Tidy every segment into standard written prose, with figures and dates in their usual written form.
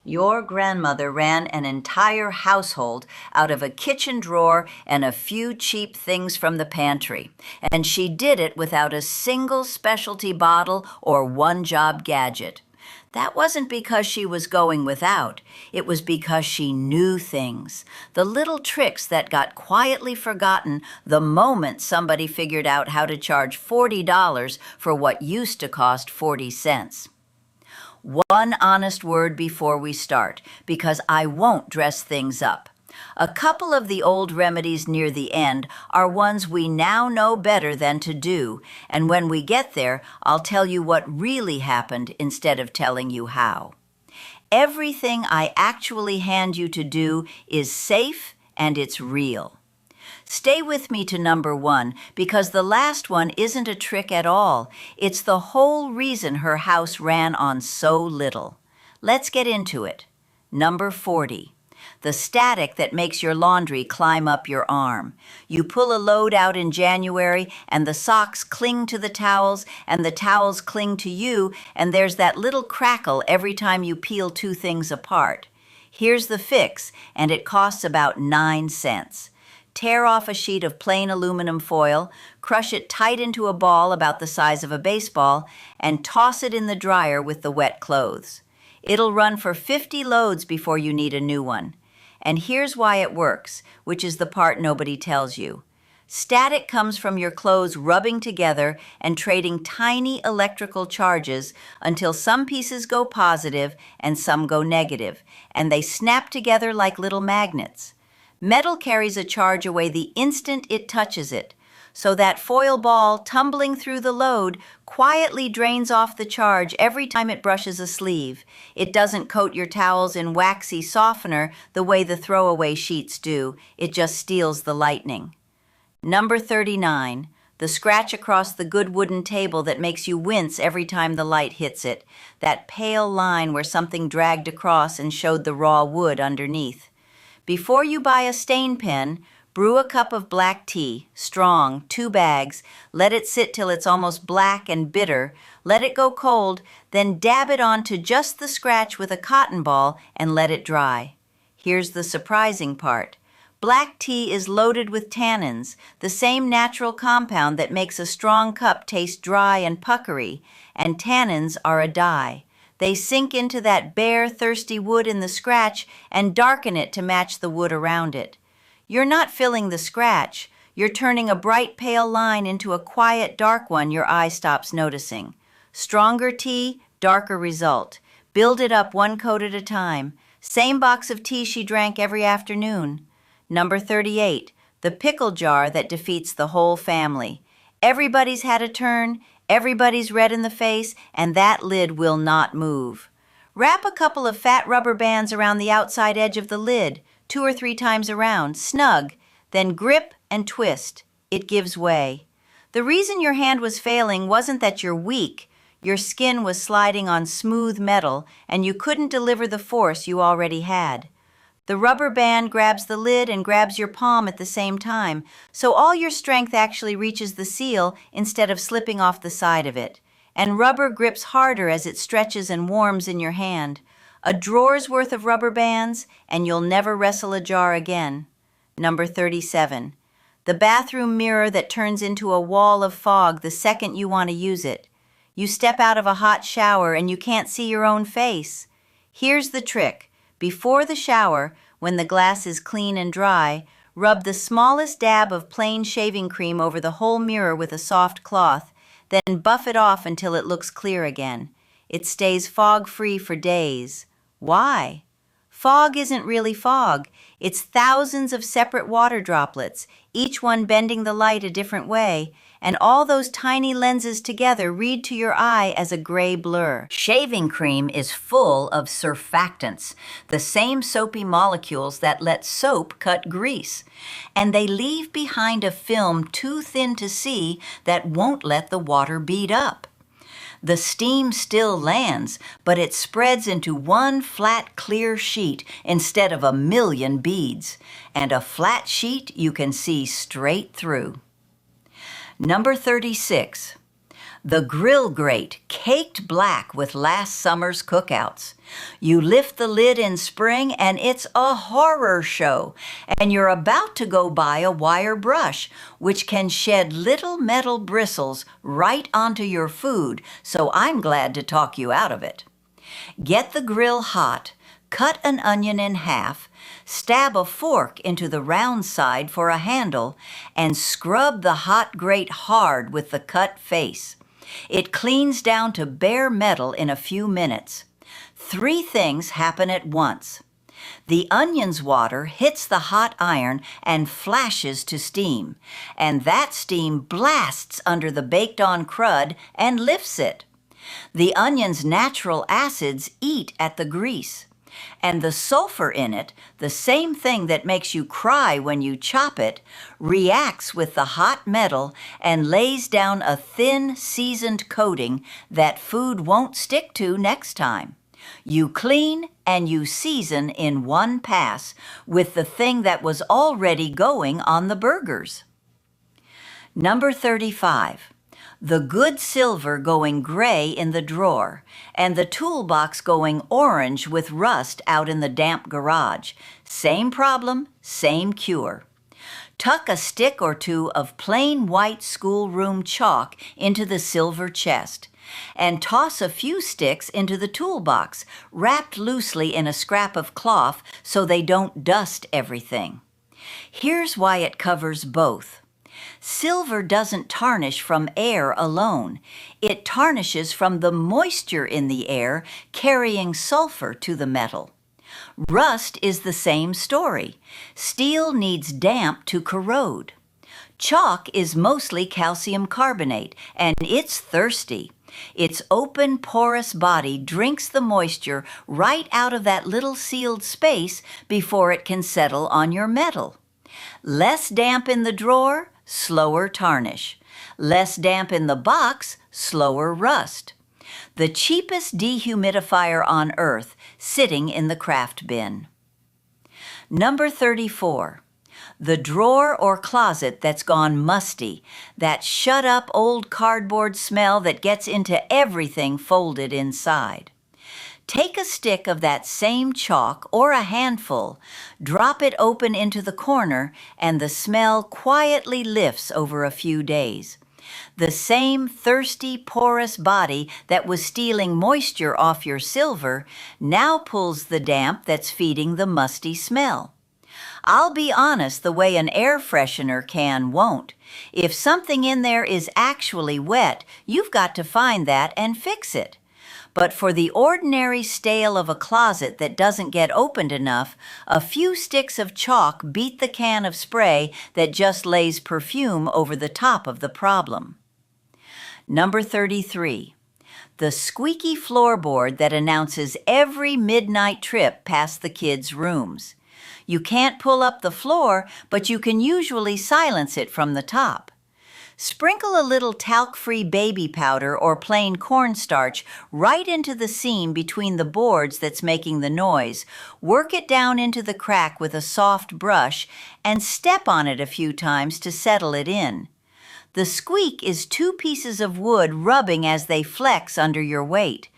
Your grandmother ran an entire household out of a kitchen drawer and a few cheap things from the pantry, and she did it without a single specialty bottle or one-job gadget. That wasn't because she was going without. It was because she knew things, the little tricks that got quietly forgotten the moment somebody figured out how to charge $40 for what used to cost 40 cents. One honest word before we start, because I won't dress things up. A couple of the old remedies near the end are ones we now know better than to do, and when we get there, I'll tell you what really happened instead of telling you how. Everything I actually hand you to do is safe and it's real. Stay with me to number 1, because the last one isn't a trick at all. It's the whole reason her house ran on so little. Let's get into it. Number 40. The static that makes your laundry climb up your arm. You pull a load out in January, and the socks cling to the towels, and the towels cling to you, and there's that little crackle every time you peel two things apart. Here's the fix, and it costs about 9 cents. Tear off a sheet of plain aluminum foil, crush it tight into a ball about the size of a baseball, and toss it in the dryer with the wet clothes. It'll run for 50 loads before you need a new one. And here's why it works, which is the part nobody tells you. Static comes from your clothes rubbing together and trading tiny electrical charges until some pieces go positive and some go negative, and they snap together like little magnets. Metal carries a charge away the instant it touches it, so that foil ball tumbling through the load quietly drains off the charge every time it brushes a sleeve. It doesn't coat your towels in waxy softener the way the throwaway sheets do. It just steals the lightning. Number 39. The scratch across the good wooden table that makes you wince every time the light hits it. That pale line where something dragged across and showed the raw wood underneath. Before you buy a stain pen, brew a cup of black tea, strong, 2 bags, let it sit till it's almost black and bitter, let it go cold, then dab it onto just the scratch with a cotton ball and let it dry. Here's the surprising part. Black tea is loaded with tannins, the same natural compound that makes a strong cup taste dry and puckery, and tannins are a dye. They sink into that bare, thirsty wood in the scratch and darken it to match the wood around it. You're not filling the scratch. You're turning a bright, pale line into a quiet, dark one your eye stops noticing. Stronger tea, darker result. Build it up 1 coat at a time. Same box of tea she drank every afternoon. Number 38, the pickle jar that defeats the whole family. Everybody's had a turn. Everybody's red in the face, and that lid will not move. Wrap a couple of fat rubber bands around the outside edge of the lid, 2 or 3 times around, snug, then grip and twist. It gives way. The reason your hand was failing wasn't that you're weak. Your skin was sliding on smooth metal, and you couldn't deliver the force you already had. The rubber band grabs the lid and grabs your palm at the same time, so all your strength actually reaches the seal instead of slipping off the side of it. And rubber grips harder as it stretches and warms in your hand. A drawer's worth of rubber bands, and you'll never wrestle a jar again. Number 37. The bathroom mirror that turns into a wall of fog the second you want to use it. You step out of a hot shower and you can't see your own face. Here's the trick. Before the shower, when the glass is clean and dry, rub the smallest dab of plain shaving cream over the whole mirror with a soft cloth, then buff it off until it looks clear again. It stays fog-free for days. Why? Fog isn't really fog. It's thousands of separate water droplets, each one bending the light a different way, and all those tiny lenses together read to your eye as a gray blur. Shaving cream is full of surfactants, the same soapy molecules that let soap cut grease, and they leave behind a film too thin to see that won't let the water bead up. The steam still lands, but it spreads into one flat, clear sheet instead of a million beads, and a flat sheet you can see straight through. Number 36. The grill grate, caked black with last summer's cookouts. You lift the lid in spring and it's a horror show, and you're about to go buy a wire brush, which can shed little metal bristles right onto your food, so I'm glad to talk you out of it. Get the grill hot, cut an onion in half, stab a fork into the round side for a handle, and scrub the hot grate hard with the cut face. It cleans down to bare metal in a few minutes. 3 things happen at once. The onion's water hits the hot iron and flashes to steam, and that steam blasts under the baked-on crud and lifts it. The onion's natural acids eat at the grease, and the sulfur in it, the same thing that makes you cry when you chop it, reacts with the hot metal and lays down a thin, seasoned coating that food won't stick to next time. You clean and you season in one pass with the thing that was already going on the burgers. Number 35. The good silver going gray in the drawer, and the toolbox going orange with rust out in the damp garage. Same problem, same cure. Tuck a stick or 2 of plain white schoolroom chalk into the silver chest, and toss a few sticks into the toolbox, wrapped loosely in a scrap of cloth so they don't dust everything. Here's why it covers both. Silver doesn't tarnish from air alone. It tarnishes from the moisture in the air carrying sulfur to the metal. Rust is the same story. Steel needs damp to corrode. Chalk is mostly calcium carbonate, and it's thirsty. Its open, porous body drinks the moisture right out of that little sealed space before it can settle on your metal. Less damp in the drawer, slower tarnish. Less damp in the box, slower rust. The cheapest dehumidifier on earth, sitting in the craft bin. Number 34. The drawer or closet that's gone musty, that shut-up old cardboard smell that gets into everything folded inside. Take a stick of that same chalk or a handful, drop it open into the corner, and the smell quietly lifts over a few days. The same thirsty, porous body that was stealing moisture off your silver now pulls the damp that's feeding the musty smell. I'll be honest, the way an air freshener can won't. If something in there is actually wet, you've got to find that and fix it. But for the ordinary stale of a closet that doesn't get opened enough, a few sticks of chalk beat the can of spray that just lays perfume over the top of the problem. Number 33. The squeaky floorboard that announces every midnight trip past the kids' rooms. You can't pull up the floor, but you can usually silence it from the top. Sprinkle a little talc-free baby powder or plain cornstarch right into the seam between the boards that's making the noise. Work it down into the crack with a soft brush and step on it a few times to settle it in. The squeak is 2 pieces of wood rubbing as they flex under your weight.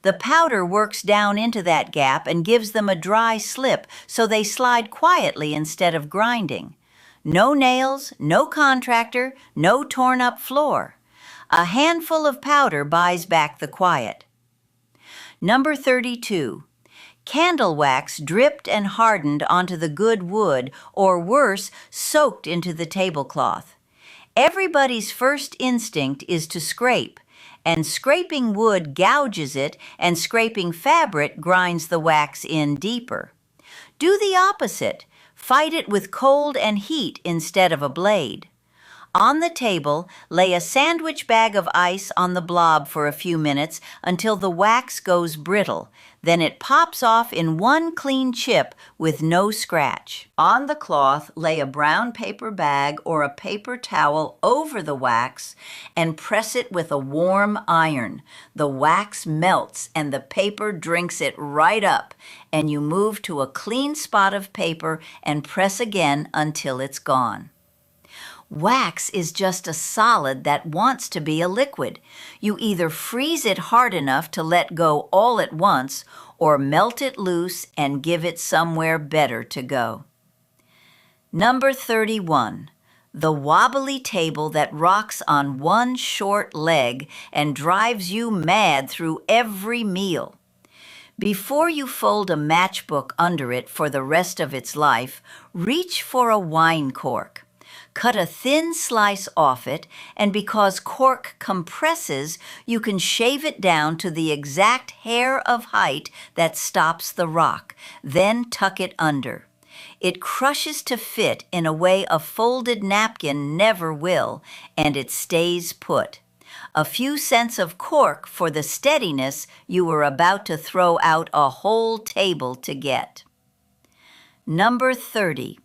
The powder works down into that gap and gives them a dry slip so they slide quietly instead of grinding. No nails, no contractor, no torn-up floor. A handful of powder buys back the quiet. Number 32. Candle wax dripped and hardened onto the good wood, or worse, soaked into the tablecloth. Everybody's first instinct is to scrape, and scraping wood gouges it, and scraping fabric grinds the wax in deeper. Do the opposite. Fight it with cold and heat instead of a blade. On the table, lay a sandwich bag of ice on the blob for a few minutes until the wax goes brittle. Then it pops off in one clean chip with no scratch. On the cloth, lay a brown paper bag or a paper towel over the wax and press it with a warm iron. The wax melts and the paper drinks it right up, and you move to a clean spot of paper and press again until it's gone. Wax is just a solid that wants to be a liquid. You either freeze it hard enough to let go all at once, or melt it loose and give it somewhere better to go. Number 31. The wobbly table that rocks on one short leg and drives you mad through every meal. Before you fold a matchbook under it for the rest of its life, reach for a wine cork. Cut a thin slice off it, and because cork compresses, you can shave it down to the exact hair of height that stops the rock, then tuck it under. It crushes to fit in a way a folded napkin never will, and it stays put. A few cents of cork for the steadiness you were about to throw out a whole table to get. Number 30.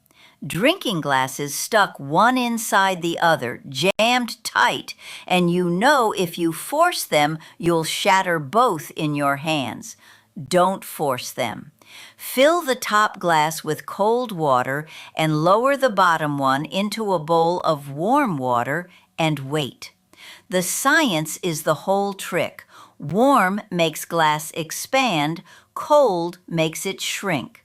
Drinking glasses stuck one inside the other, jammed tight, and you know if you force them, you'll shatter both in your hands. Don't force them. Fill the top glass with cold water and lower the bottom one into a bowl of warm water and wait. The science is the whole trick. Warm makes glass expand, cold makes it shrink.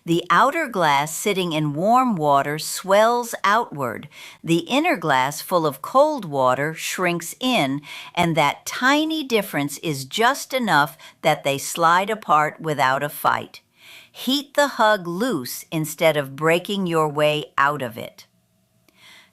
The outer glass sitting in warm water swells outward. The inner glass full of cold water shrinks in, and that tiny difference is just enough that they slide apart without a fight. Heat the hug loose instead of breaking your way out of it.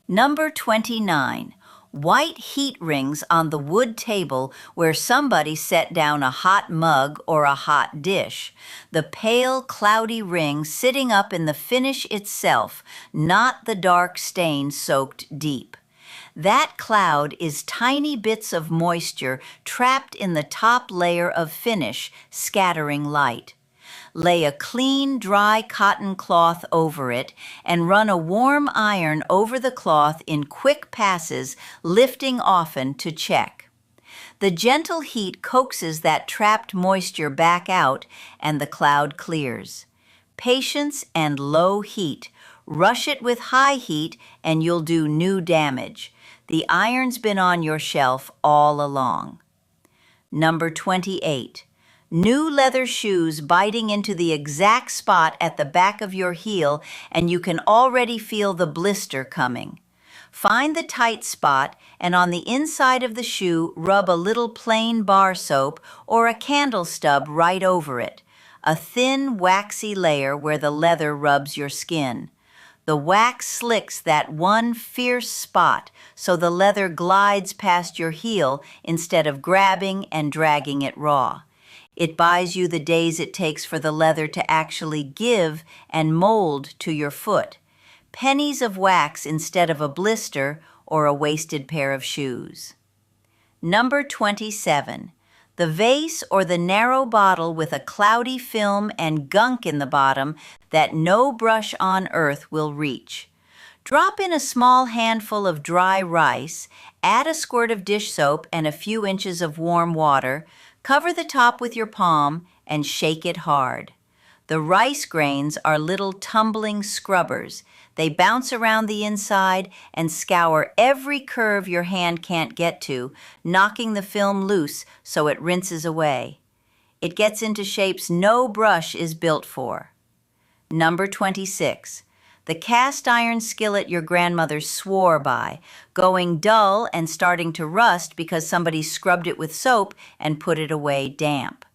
Number 29. White heat rings on the wood table where somebody set down a hot mug or a hot dish. The pale, cloudy ring sitting up in the finish itself, not the dark stain soaked deep. That cloud is tiny bits of moisture trapped in the top layer of finish, scattering light. Lay a clean, dry cotton cloth over it and run a warm iron over the cloth in quick passes, lifting often to check. The gentle heat coaxes that trapped moisture back out and the cloud clears. Patience and low heat. Rush it with high heat and you'll do new damage. The iron's been on your shelf all along. Number 28. New leather shoes biting into the exact spot at the back of your heel, and you can already feel the blister coming. Find the tight spot, and on the inside of the shoe, rub a little plain bar soap or a candle stub right over it, a thin, waxy layer where the leather rubs your skin. The wax slicks that one fierce spot, so the leather glides past your heel instead of grabbing and dragging it raw. It buys you the days it takes for the leather to actually give and mold to your foot. Pennies of wax instead of a blister or a wasted pair of shoes. Number 27. The vase or the narrow bottle with a cloudy film and gunk in the bottom that no brush on earth will reach. Drop in a small handful of dry rice, add a squirt of dish soap and a few inches of warm water, cover the top with your palm and shake it hard. The rice grains are little tumbling scrubbers. They bounce around the inside and scour every curve your hand can't get to, knocking the film loose so it rinses away. It gets into shapes no brush is built for. Number 26. The cast iron skillet your grandmother swore by, going dull and starting to rust because somebody scrubbed it with soap and put it away damp.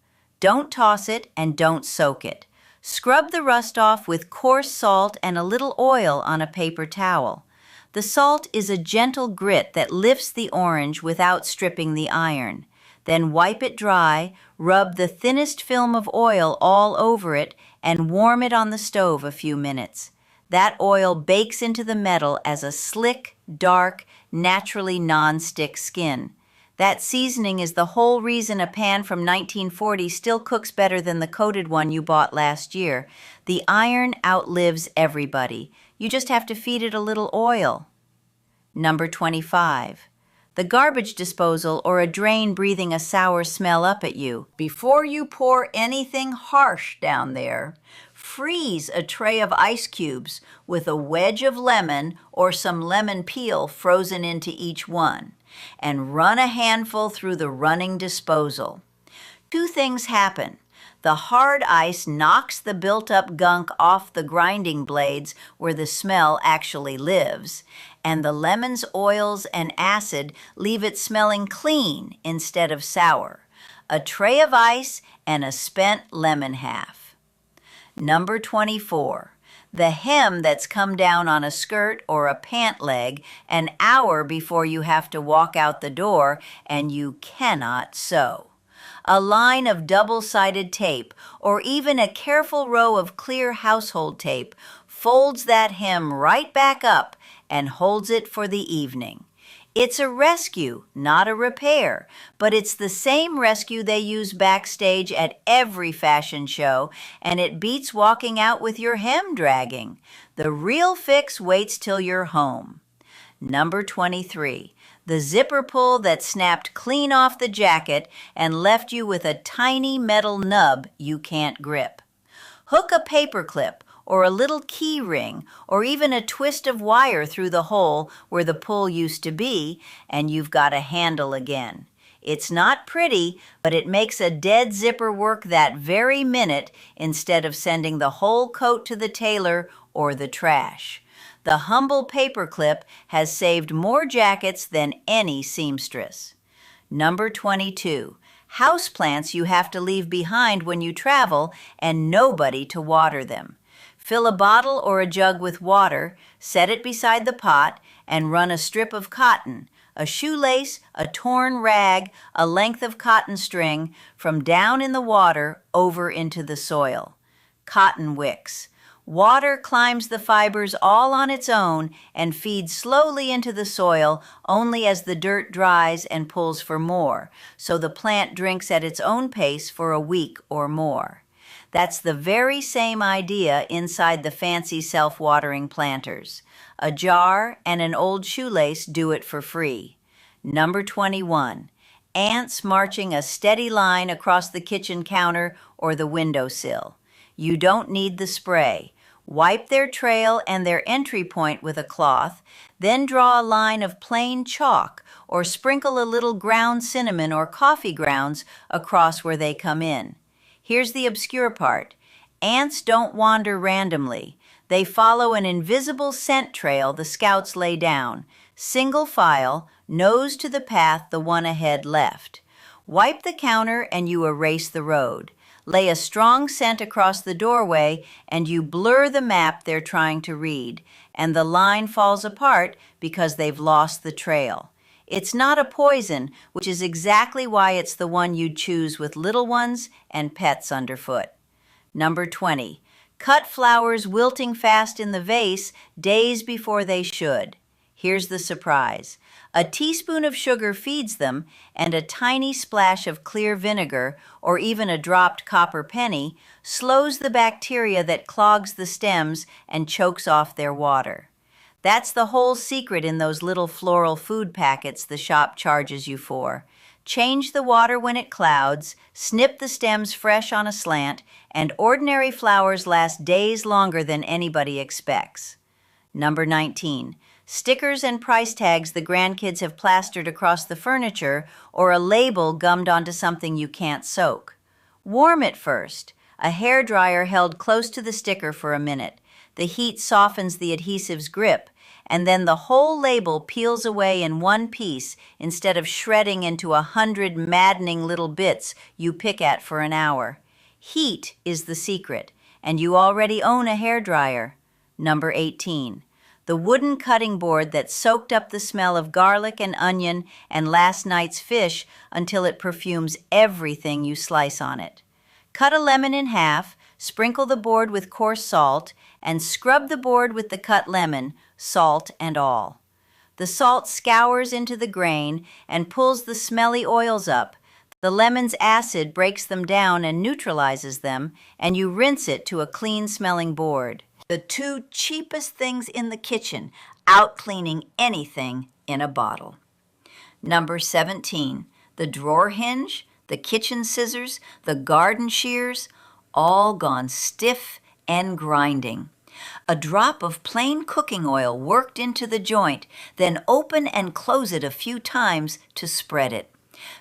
Don't toss it and don't soak it. Scrub the rust off with coarse salt and a little oil on a paper towel. The salt is a gentle grit that lifts the orange without stripping the iron. Then wipe it dry, rub the thinnest film of oil all over it, and warm it on the stove a few minutes. That oil bakes into the metal as a slick, dark, naturally non-stick skin. That seasoning is the whole reason a pan from 1940 still cooks better than the coated one you bought last year. The iron outlives everybody. You just have to feed it a little oil. Number 25. the garbage disposal, or a drain breathing a sour smell up at you. Before you pour anything harsh down there, freeze a tray of ice cubes with a wedge of lemon or some lemon peel frozen into each one, and run a handful through the running disposal. Two things happen. The hard ice knocks the built-up gunk off the grinding blades where the smell actually lives, and the lemon's oils and acid leave it smelling clean instead of sour. A tray of ice and a spent lemon half. Number 24. The hem that's come down on a skirt or a pant leg an hour before you have to walk out the door and you cannot sew. A line of double-sided tape, or even a careful row of clear household tape, folds that hem right back up and holds it for the evening. It's a rescue, not a repair, but it's the same rescue they use backstage at every fashion show, and it beats walking out with your hem dragging. The real fix waits till you're home. Number 23. The zipper pull that snapped clean off the jacket and left you with a tiny metal nub you can't grip. Hook a paper clip or a little key ring or even a twist of wire through the hole where the pull used to be, and you've got a handle again. It's not pretty, but it makes a dead zipper work that very minute instead of sending the whole coat to the tailor or the trash. The humble paperclip has saved more jackets than any seamstress. Number 22. Houseplants you have to leave behind when you travel and nobody to water them. Fill a bottle or a jug with water, set it beside the pot, and run a strip of cotton, a shoelace, a torn rag, a length of cotton string from down in the water over into the soil. Cotton wicks. Water climbs the fibers all on its own and feeds slowly into the soil only as the dirt dries and pulls for more, so the plant drinks at its own pace for a week or more. That's the very same idea inside the fancy self-watering planters. A jar and an old shoelace do it for free. Number 21. Ants marching a steady line across the kitchen counter or the windowsill. You don't need the spray. Wipe their trail and their entry point with a cloth, then draw a line of plain chalk or sprinkle a little ground cinnamon or coffee grounds across where they come in. Here's the obscure part. Ants don't wander randomly. They follow an invisible scent trail the scouts lay down, single file, nose to the path the one ahead left. Wipe the counter and you erase the road. Lay a strong scent across the doorway and you blur the map they're trying to read, and the line falls apart because they've lost the trail. It's not a poison, which is exactly why it's the one you'd choose with little ones and pets underfoot. Number 20. Cut flowers wilting fast in the vase days before they should. Here's the surprise. A teaspoon of sugar feeds them, and a tiny splash of clear vinegar, or even a dropped copper penny, slows the bacteria that clogs the stems and chokes off their water. That's the whole secret in those little floral food packets the shop charges you for. Change the water when it clouds, snip the stems fresh on a slant, and ordinary flowers last days longer than anybody expects. Number 19. Stickers and price tags the grandkids have plastered across the furniture, or a label gummed onto something you can't soak. Warm it first. A hairdryer held close to the sticker for a minute. The heat softens the adhesive's grip, and then the whole label peels away in one piece instead of shredding into 100 maddening little bits you pick at for an hour. Heat is the secret, and you already own a hairdryer. Number 18. The wooden cutting board that soaked up the smell of garlic and onion and last night's fish until it perfumes everything you slice on it. Cut a lemon in half, sprinkle the board with coarse salt, and scrub the board with the cut lemon, salt and all. The salt scours into the grain and pulls the smelly oils up. The lemon's acid breaks them down and neutralizes them, and you rinse it to a clean-smelling board. The two cheapest things in the kitchen, out cleaning anything in a bottle. Number 17, the drawer hinge, the kitchen scissors, the garden shears, all gone stiff and grinding. A drop of plain cooking oil worked into the joint, then open and close it a few times to spread it.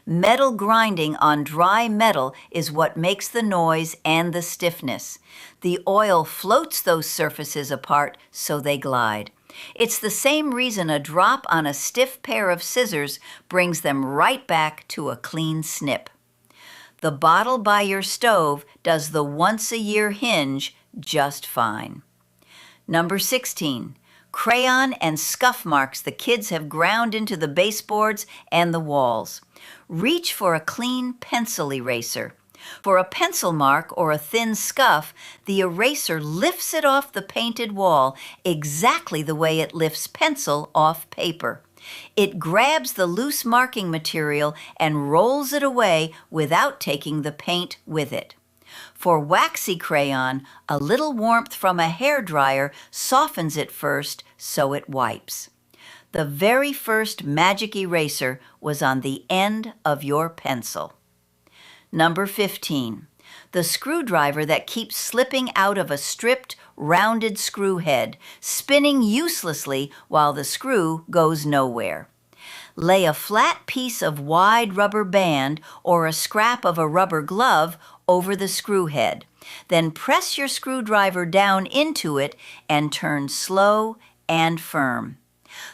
Metal grinding on dry metal is what makes the noise and the stiffness. The oil floats those surfaces apart so they glide. It's the same reason a drop on a stiff pair of scissors brings them right back to a clean snip. The bottle by your stove does the once-a-year hinge just fine. Number 16, crayon and scuff marks the kids have ground into the baseboards and the walls. Reach for a clean pencil eraser. For a pencil mark or a thin scuff, the eraser lifts it off the painted wall exactly the way it lifts pencil off paper. It grabs the loose marking material and rolls it away without taking the paint with it. For waxy crayon, a little warmth from a hairdryer softens it first so it wipes. The very first magic eraser was on the end of your pencil. Number 15, the screwdriver that keeps slipping out of a stripped, rounded screw head, spinning uselessly while the screw goes nowhere. Lay a flat piece of wide rubber band or a scrap of a rubber glove over the screw head. Then press your screwdriver down into it and turn slow and firm.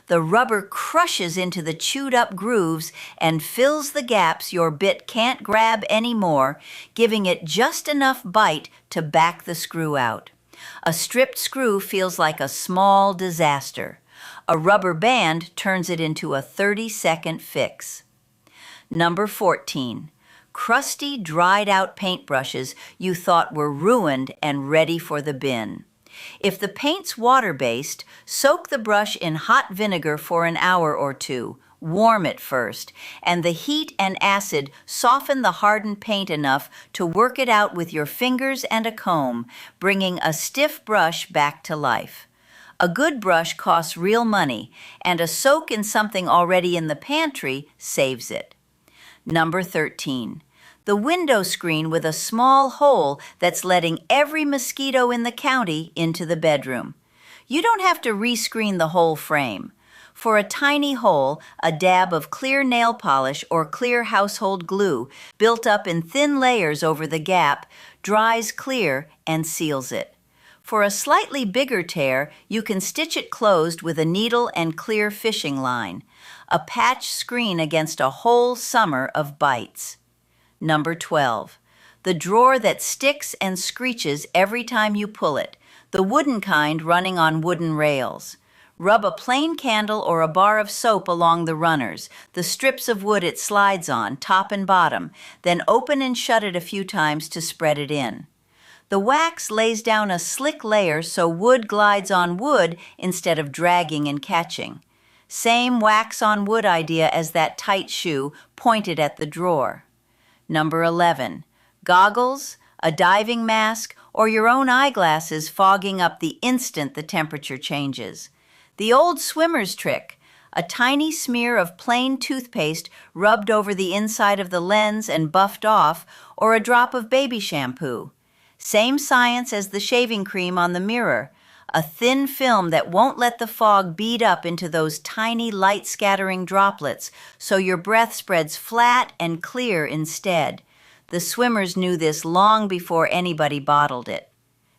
The rubber crushes into the chewed-up grooves and fills the gaps your bit can't grab anymore, giving it just enough bite to back the screw out. A stripped screw feels like a small disaster. A rubber band turns it into a 30-second fix. Number 14, crusty, dried-out paintbrushes you thought were ruined and ready for the bin. If the paint's water-based, soak the brush in hot vinegar for an hour or two. Warm it first, and the heat and acid soften the hardened paint enough to work it out with your fingers and a comb, bringing a stiff brush back to life. A good brush costs real money, and a soak in something already in the pantry saves it. Number 13. The window screen with a small hole that's letting every mosquito in the county into the bedroom. You don't have to rescreen the whole frame. For a tiny hole, a dab of clear nail polish or clear household glue, built up in thin layers over the gap, dries clear and seals it. For a slightly bigger tear, you can stitch it closed with a needle and clear fishing line. A patch screen against a whole summer of bites. Number 12, the drawer that sticks and screeches every time you pull it, the wooden kind running on wooden rails. Rub a plain candle or a bar of soap along the runners, the strips of wood it slides on, top and bottom, then open and shut it a few times to spread it in. The wax lays down a slick layer so wood glides on wood instead of dragging and catching. Same wax on wood idea as that tight shoe pointed at the drawer. Number 11, goggles, a diving mask, or your own eyeglasses fogging up the instant the temperature changes. The old swimmer's trick, a tiny smear of plain toothpaste rubbed over the inside of the lens and buffed off, or a drop of baby shampoo. Same science as the shaving cream on the mirror, a thin film that won't let the fog bead up into those tiny light-scattering droplets, so your breath spreads flat and clear instead. The swimmers knew this long before anybody bottled it.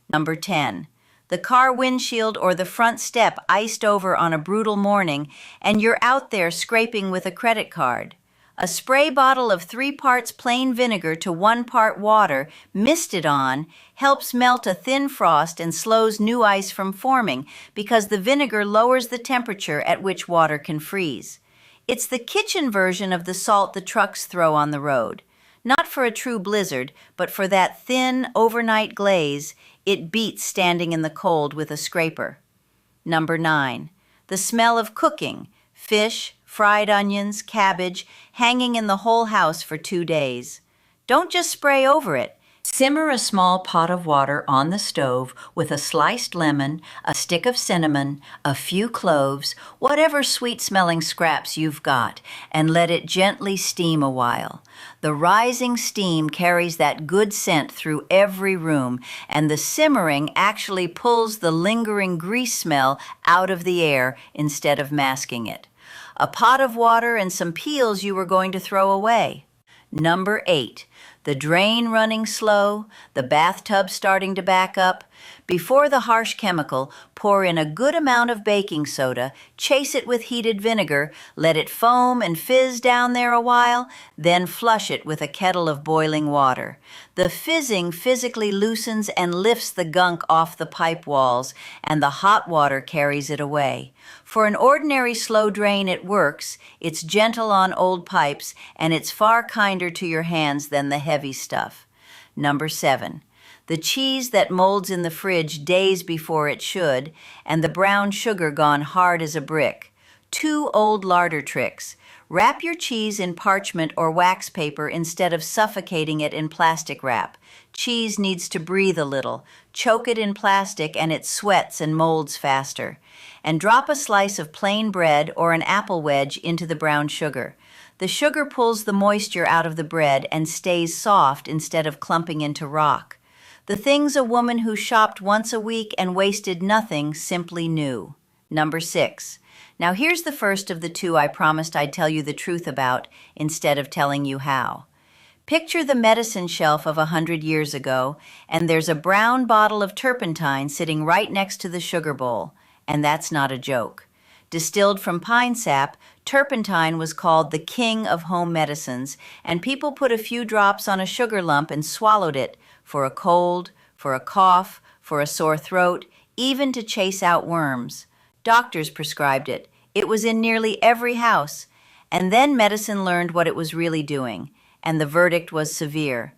Number 10, the car windshield or the front step iced over on a brutal morning, and you're out there scraping with a credit card. A spray bottle of 3 parts plain vinegar to 1 part water, misted on, helps melt a thin frost and slows new ice from forming because the vinegar lowers the temperature at which water can freeze. It's the kitchen version of the salt the trucks throw on the road. Not for a true blizzard, but for that thin, overnight glaze, it beats standing in the cold with a scraper. Number 9, the smell of cooking, fish, fried onions, cabbage, hanging in the whole house for 2 days. Don't just spray over it. Simmer a small pot of water on the stove with a sliced lemon, a stick of cinnamon, a few cloves, whatever sweet-smelling scraps you've got, and let it gently steam a while. The rising steam carries that good scent through every room, and the simmering actually pulls the lingering grease smell out of the air instead of masking it. A pot of water and some peels you were going to throw away. Number 8. The drain running slow, the bathtub starting to back up. Before the harsh chemical, pour in a good amount of baking soda, chase it with heated vinegar, let it foam and fizz down there a while, then flush it with a kettle of boiling water. The fizzing physically loosens and lifts the gunk off the pipe walls, and the hot water carries it away. For an ordinary slow drain, it works. It's gentle on old pipes, and it's far kinder to your hands than the heavy stuff. Number 7. The cheese that molds in the fridge days before it should, and the brown sugar gone hard as a brick. 2 old larder tricks. Wrap your cheese in parchment or wax paper instead of suffocating it in plastic wrap. Cheese needs to breathe a little. Choke it in plastic and it sweats and molds faster. And drop a slice of plain bread or an apple wedge into the brown sugar. The sugar pulls the moisture out of the bread and stays soft instead of clumping into rock. The things a woman who shopped once a week and wasted nothing simply knew. Number 6. Now here's the first of the 2 I promised I'd tell you the truth about instead of telling you how. Picture the medicine shelf of 100 years ago, and there's a brown bottle of turpentine sitting right next to the sugar bowl, and that's not a joke. Distilled from pine sap, turpentine was called the king of home medicines, and people put a few drops on a sugar lump and swallowed it for a cold, for a cough, for a sore throat, even to chase out worms. Doctors prescribed it. It was in nearly every house. And then medicine learned what it was really doing, and the verdict was severe.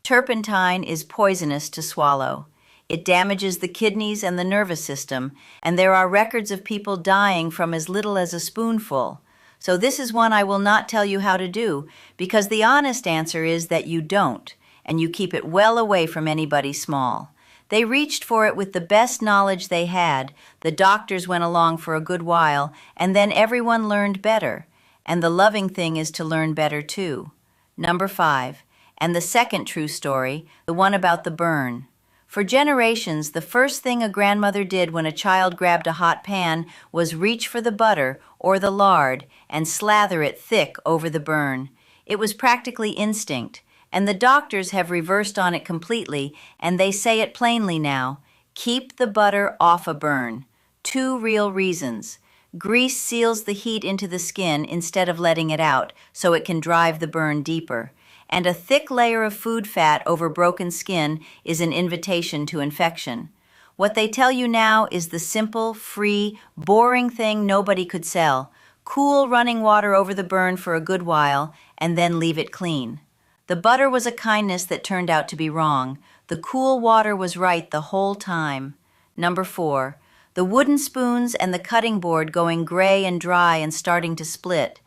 Turpentine is poisonous to swallow. It damages the kidneys and the nervous system, and there are records of people dying from as little as a spoonful. So this is one I will not tell you how to do, because the honest answer is that you don't, and you keep it well away from anybody small. They reached for it with the best knowledge they had. The doctors went along for a good while, and then everyone learned better. And the loving thing is to learn better too. Number 5, and the second true story, the one about the burn. For generations, the first thing a grandmother did when a child grabbed a hot pan was reach for the butter or the lard and slather it thick over the burn. It was practically instinct, and the doctors have reversed on it completely, and they say it plainly now. Keep the butter off a burn. 2 real reasons. Grease seals the heat into the skin instead of letting it out, so it can drive the burn deeper. And a thick layer of food fat over broken skin is an invitation to infection. What they tell you now is the simple, free, boring thing nobody could sell. Cool running water over the burn for a good while, and then leave it clean. The butter was a kindness that turned out to be wrong. The cool water was right the whole time. Number 4, the wooden spoons and the cutting board going gray and dry and starting to split.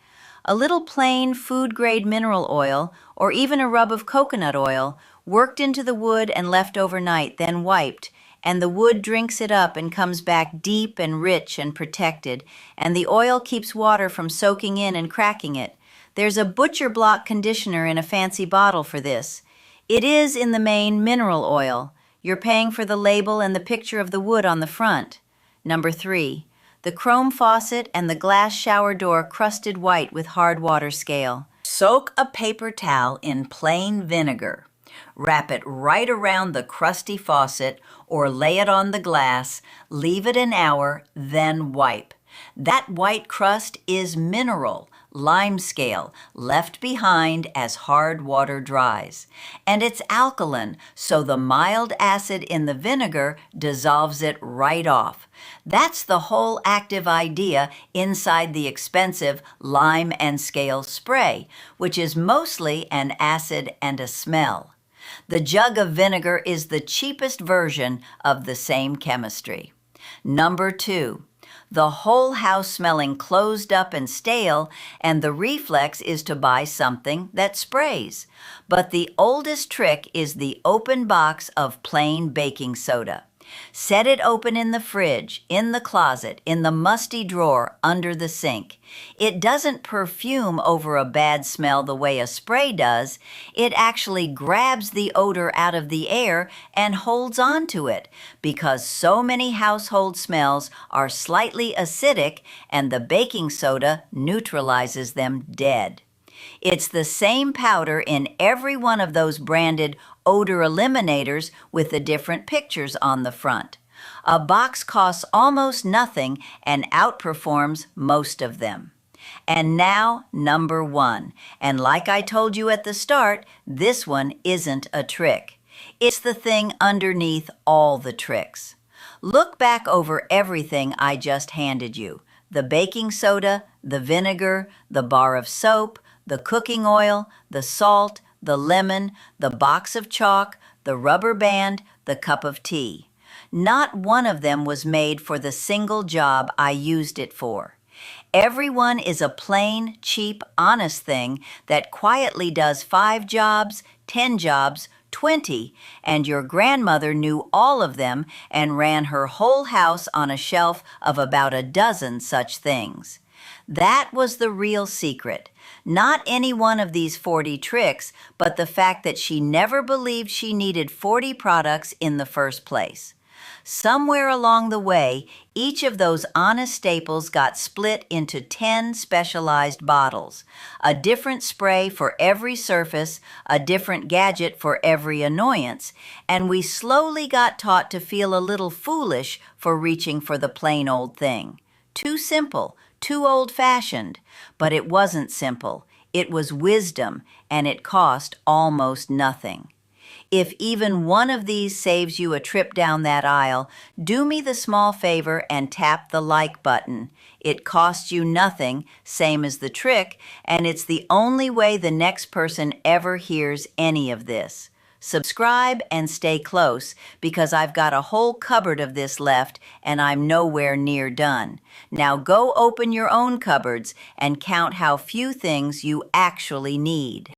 A little plain food-grade mineral oil, or even a rub of coconut oil, worked into the wood and left overnight, then wiped, and the wood drinks it up and comes back deep and rich and protected, and the oil keeps water from soaking in and cracking it. There's a butcher block conditioner in a fancy bottle for this. It is, in the main, mineral oil. You're paying for the label and the picture of the wood on the front. Number 3, the chrome faucet and the glass shower door crusted white with hard water scale. Soak a paper towel in plain vinegar. Wrap it right around the crusty faucet or lay it on the glass, leave it an hour, then wipe. That white crust is mineral, lime scale, left behind as hard water dries. And it's alkaline, so the mild acid in the vinegar dissolves it right off. That's the whole active idea inside the expensive lime and scale spray, which is mostly an acid and a smell. The jug of vinegar is the cheapest version of the same chemistry. Number 2, The whole house smelling closed up and stale, and the reflex is to buy something that sprays. But the oldest trick is the open box of plain baking soda. Set it open in the fridge, in the closet, in the musty drawer, under the sink. It doesn't perfume over a bad smell the way a spray does. It actually grabs the odor out of the air and holds on to it, because so many household smells are slightly acidic and the baking soda neutralizes them dead. It's the same powder in every one of those branded odor eliminators with the different pictures on the front. A box costs almost nothing and outperforms most of them. And now, number 1. And like I told you at the start, this one isn't a trick. It's the thing underneath all the tricks. Look back over everything I just handed you. The baking soda, the vinegar, the bar of soap, the cooking oil, the salt, the lemon, the box of chalk, the rubber band, the cup of tea. Not one of them was made for the single job I used it for. Every one is a plain, cheap, honest thing that quietly does 5 jobs, 10 jobs, 20, and your grandmother knew all of them and ran her whole house on a shelf of about a dozen such things. That was the real secret. Not any one of these 40 tricks, but the fact that she never believed she needed 40 products in the first place. Somewhere along the way, each of those honest staples got split into 10 specialized bottles, a different spray for every surface, a different gadget for every annoyance, and we slowly got taught to feel a little foolish for reaching for the plain old thing. Too simple, too old-fashioned. But it wasn't simple. It was wisdom, and it cost almost nothing. If even one of these saves you a trip down that aisle, do me the small favor and tap the like button. It costs you nothing, same as the trick, and it's the only way the next person ever hears any of this. Subscribe and stay close, because I've got a whole cupboard of this left and I'm nowhere near done. Now go open your own cupboards and count how few things you actually need.